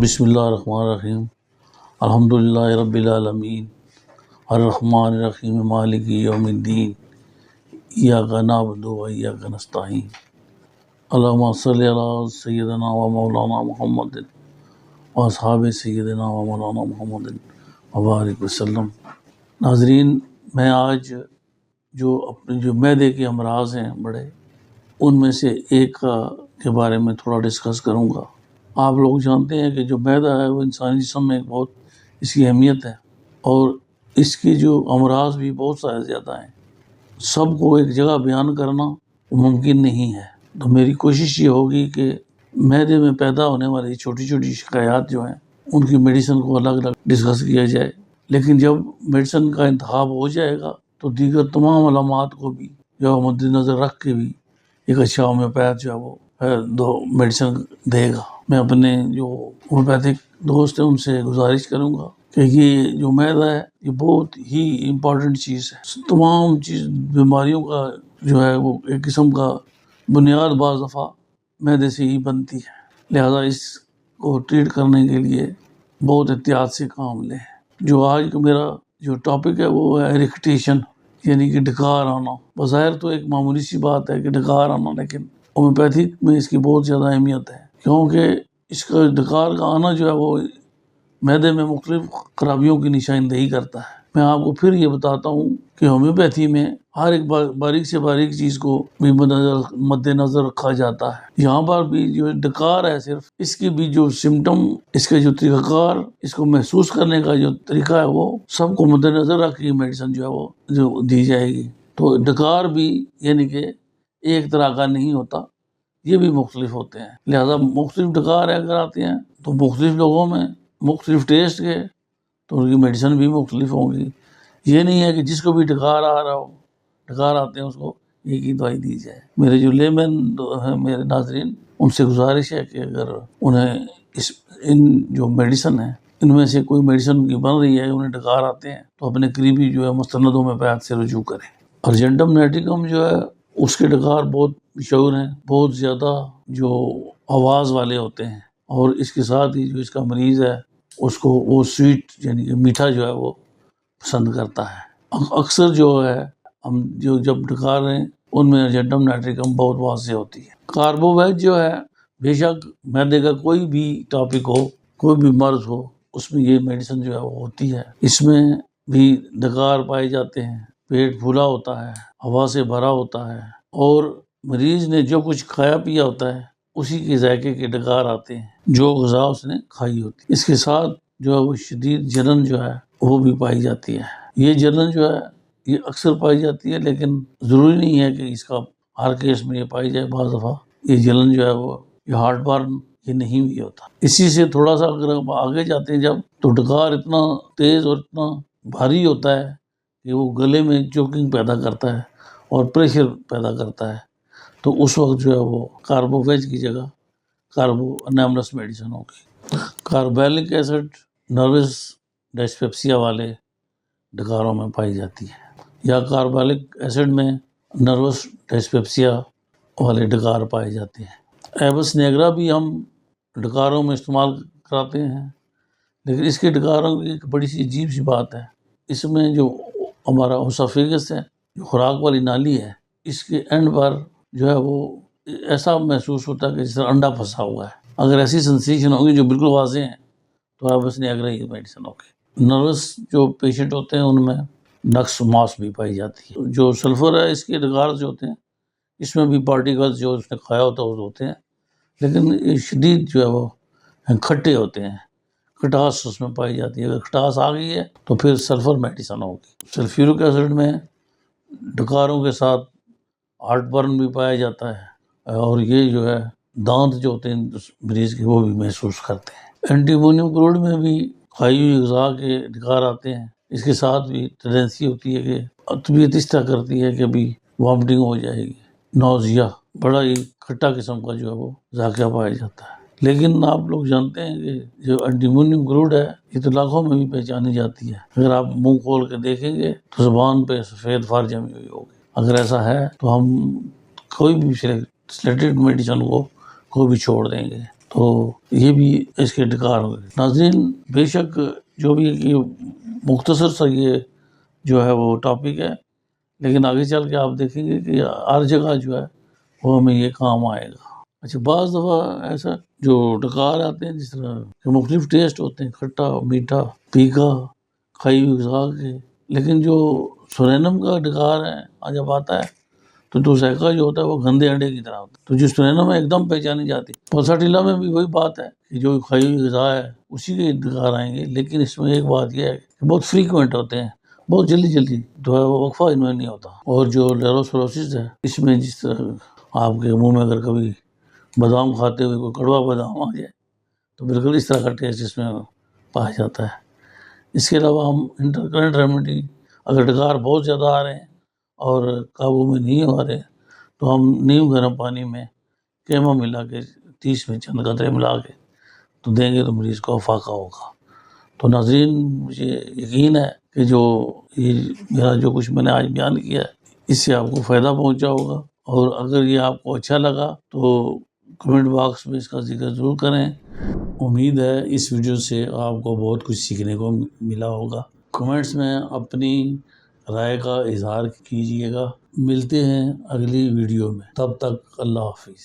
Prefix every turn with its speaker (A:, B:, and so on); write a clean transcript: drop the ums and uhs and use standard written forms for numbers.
A: بسم اللہ الرحمن الرحیم الحمد للہ رب العالمین الرحمن الرحیم مالک یوم الدین ایاک نعبد و ایاک نستعین اللہم صلی علی سیدنا و مولانا محمد و اصحاب سیدنا و مولانا محمد وبارک وسلم۔ ناظرین، میں آج جو معدے کے امراض ہیں بڑے، ان میں سے ایک کے بارے میں تھوڑا ڈسکس کروں گا۔ آپ لوگ جانتے ہیں کہ جو معدہ ہے وہ انسانی جسم میں بہت اس کی اہمیت ہے، اور اس کی جو امراض بھی بہت سارے زیادہ ہیں۔ سب کو ایک جگہ بیان کرنا ممکن نہیں ہے، تو میری کوشش یہ ہوگی کہ معدے میں پیدا ہونے والی چھوٹی چھوٹی شکایات جو ہیں ان کی میڈیسن کو الگ الگ ڈسکس کیا جائے، لیکن جب میڈیسن کا انتخاب ہو جائے گا تو دیگر تمام علامات کو بھی جو مد نظر رکھ کے بھی ایک اچھا ہومیوپیتھ جو ہے وہ دو میڈیسن دے گا۔ میں اپنے جو ہومیوپیتھک دوست ہیں ان سے گزارش کروں گا کہ یہ جو معدہ ہے یہ بہت ہی امپورٹنٹ چیز ہے۔ تمام بیماریوں کا جو ہے وہ ایک قسم کا بنیاد بعض دفعہ معدے سے ہی بنتی ہے، لہذا اس کو ٹریٹ کرنے کے لیے بہت احتیاط سے کام لیں۔ جو آج کا میرا جو ٹاپک ہے وہ ہے ریکٹیشن، یعنی کہ ڈکار آنا۔ بظاہر تو ایک معمولی سی بات ہے کہ ڈکار آنا، لیکن ہومیوپیتھک میں اس کی بہت زیادہ اہمیت ہے، کیونکہ اس کا ڈکار کا آنا جو ہے وہ معدے میں مختلف خرابیوں کی نشاندہی کرتا ہے۔ میں آپ کو پھر یہ بتاتا ہوں کہ ہومیوپیتھی میں ہر ایک باریک سے باریک چیز کو بھی مد نظر رکھا جاتا ہے۔ یہاں پر بھی جو ڈکار ہے صرف اس کی بھی جو سمٹم، اس کے جو طریقہ کار، اس کو محسوس کرنے کا جو طریقہ ہے وہ سب کو مد نظر رکھ کے میڈیسن جو ہے وہ جو دی جائے گی۔ تو ڈکار بھی یعنی کہ ایک طرح کا نہیں ہوتا، یہ بھی مختلف ہوتے ہیں، لہذا مختلف ڈکار اگر آتے ہیں تو مختلف لوگوں میں مختلف ٹیسٹ کے تو ان کی میڈیسن بھی مختلف ہوں گی۔ یہ نہیں ہے کہ جس کو بھی ڈکار آ رہا ہو، ڈکار آتے ہیں اس کو ایک ہی دوائی دی جائے۔ میرے جو لے مین ہیں میرے ناظرین، ان سے گزارش ہے کہ اگر انہیں ان جو میڈیسن ہیں ان میں سے کوئی میڈیسن کی بن رہی ہے، انہیں ڈکار آتے ہیں، تو اپنے قریبی جو ہے مستند ہومیوپیتھ سے رجوع کریں۔ ارجنٹم نیٹیکم جو ہے اس کے ڈکار بہت مشہور ہیں، بہت زیادہ جو آواز والے ہوتے ہیں، اور اس کے ساتھ ہی جو اس کا مریض ہے اس کو وہ سویٹ یعنی کہ میٹھا جو ہے وہ پسند کرتا ہے۔ اکثر جو ہے ہم جو جب ڈکار رہے ہیں ان میں ارجنٹم نیٹیکم بہت واضح ہوتی ہے۔ کاربوویج جو ہے بے شک معدے کا کوئی بھی ٹاپک ہو، کوئی بھی مرض ہو، اس میں یہ میڈیسن جو ہے وہ ہوتی ہے۔ اس میں بھی ڈکار پائے جاتے ہیں، پیٹ پھولا ہوتا ہے، ہوا سے بھرا ہوتا ہے، اور مریض نے جو کچھ کھایا پیا ہوتا ہے اسی کے ذائقے کے ڈکار آتے ہیں جو غذا اس نے کھائی ہوتی ہے۔ اس کے ساتھ جو ہے وہ شدید جلن جو ہے وہ بھی پائی جاتی ہے۔ یہ جلن جو ہے یہ اکثر پائی جاتی ہے، لیکن ضروری نہیں ہے کہ اس کا ہر کیس میں یہ پائی جائے۔ بعض دفعہ یہ جلن جو ہے وہ یہ ہارٹ برن یہ نہیں بھی ہوتا۔ اسی سے تھوڑا سا اگر ہم آگے جاتے ہیں جب، تو ڈکار اتنا تیز اور اتنا بھاری ہوتا ہے کہ وہ گلے میں چوکنگ پیدا کرتا ہے اور پریشر پیدا کرتا ہے، تو اس وقت جو ہے وہ کاربوویج کی جگہ کاربو انیملس میڈیسن ہوگی۔ کاربیلک ایسڈ نروس ڈسپیپسیا والے ڈکاروں میں پائی جاتی ہے، یا کاربیلک ایسڈ میں نروس ڈسپیپسیا والے ڈکار پائے جاتے ہیں۔ ایبس نیگرا بھی ہم ڈکاروں میں استعمال کراتے ہیں، لیکن اس کے ڈکاروں کی ایک بڑی سی عجیب سی بات ہے۔ اس میں جو ہمارا اوسوفیگس ہے، جو خوراک والی نالی ہے، اس کے اینڈ پر جو ہے وہ ایسا محسوس ہوتا ہے کہ جس طرح انڈا پھنسا ہوا ہے۔ اگر ایسی سنسیشن ہوگی جو بالکل واضح ہیں تو ایبس نیگرا ہی میڈیسن ہوگی۔ نروس جو پیشنٹ ہوتے ہیں ان میں نقص ماس بھی پائی جاتی ہے۔ جو سلفر ہے اس کے ڈکار جو ہوتے ہیں اس میں بھی پارٹیکلز جو اس نے کھایا ہوتا ہے وہ ہوتے ہیں، لیکن یہ شدید جو ہے وہ کھٹے ہوتے ہیں، کھٹاس اس میں پائی جاتی ہے۔ اگر کھٹاس آ گئی ہے تو پھر سلفر میڈیسن ہوگی۔ سلفیورک ایسڈ میں ڈکاروں کے ساتھ ہارٹ برن بھی پایا جاتا ہے، اور یہ جو ہے دانت جو ہوتے ہیں مریض کے وہ بھی محسوس کرتے ہیں۔ اینٹی امونیم کلوئڈ میں بھی کھائی ہوئی غذا کے ڈکار آتے ہیں۔ اس کے ساتھ بھی ٹینڈنسی ہوتی ہے کہ طبیعت اس طرح کرتی ہے کہ ابھی وامٹنگ ہو جائے گی، نوزیا، بڑا ہی کھٹا قسم کا جو ہے وہ ذائقہ پایا جاتا ہے۔ لیکن آپ لوگ جانتے ہیں کہ جو اینٹی امونیم کلوئڈ ہے یہ تو لاکھوں میں بھی پہچانی جاتی ہے۔ اگر آپ منہ کھول کے دیکھیں گے تو زبان پہ سفید فار جمی ہوئی ہوگی۔ اگر ایسا ہے تو ہم کوئی بھی سلیکٹڈ میڈیسن کو بھی چھوڑ دیں گے۔ تو تو یہ بھی اس کے ڈکار ہو گئے۔ ناظرین بے شک جو بھی یہ مختصر سا یہ جو ہے وہ ٹاپک ہے، لیکن آگے چل کے آپ دیکھیں گے کہ ہر جگہ جو ہے وہ ہمیں یہ کام آئے گا۔ اچھا بعض دفعہ ایسا جو ڈکار آتے ہیں جس طرح کہ مختلف ٹیسٹ ہوتے ہیں، کھٹا، میٹھا، پھیکا، کھائی ہوئی غذا کے، لیکن جو سورینم کا ڈکار ہے جب آتا ہے تو ذائقہ جو ہوتا ہے وہ گندے انڈے کی طرح ہوتا ہے، تو جو سورینم ہے ایک دم پہچانی جاتی ہے۔ پلساٹیلا میں بھی وہی بات ہے کہ جو کھائی ہوئی غذا ہے اسی کے ڈکار آئیں گے، لیکن اس میں ایک بات یہ ہے کہ بہت فریکوینٹ ہوتے ہیں، بہت جلدی جلدی جو ہے وہ وقفہ ان میں نہیں ہوتا۔ اور جو لیروسلوسس ہے اس میں جس طرح آپ کے منہ میں اگر کبھی بادام کھاتے ہوئے کوئی کڑوا بادام آ جائے تو بالکل اس طرح کا ٹیسٹ اس میں پایا جاتا ہے۔ اس کے علاوہ ہم انٹرکرنٹ ریمیڈی اگر ڈکار بہت زیادہ آ رہے ہیں اور قابو میں نہیں آ رہے تو ہم نیم گرم پانی میں کیما ملا کے 30 میں چند قطرے ملا کے تو دیں گے تو مریض کو افاقہ ہوگا۔ تو ناظرین مجھے یقین ہے کہ جو یہ میرا جو کچھ میں نے آج بیان کیا ہے اس سے آپ کو فائدہ پہنچا ہوگا، اور اگر یہ آپ کو اچھا لگا تو کمنٹ باکس میں اس کا ذکر ضرور کریں۔ امید ہے اس ویڈیو سے آپ کو بہت کچھ سیکھنے کو ملا ہوگا۔ کمنٹس میں اپنی رائے کا اظہار کیجیے گا۔ ملتے ہیں اگلی ویڈیو میں، تب تک اللہ حافظ۔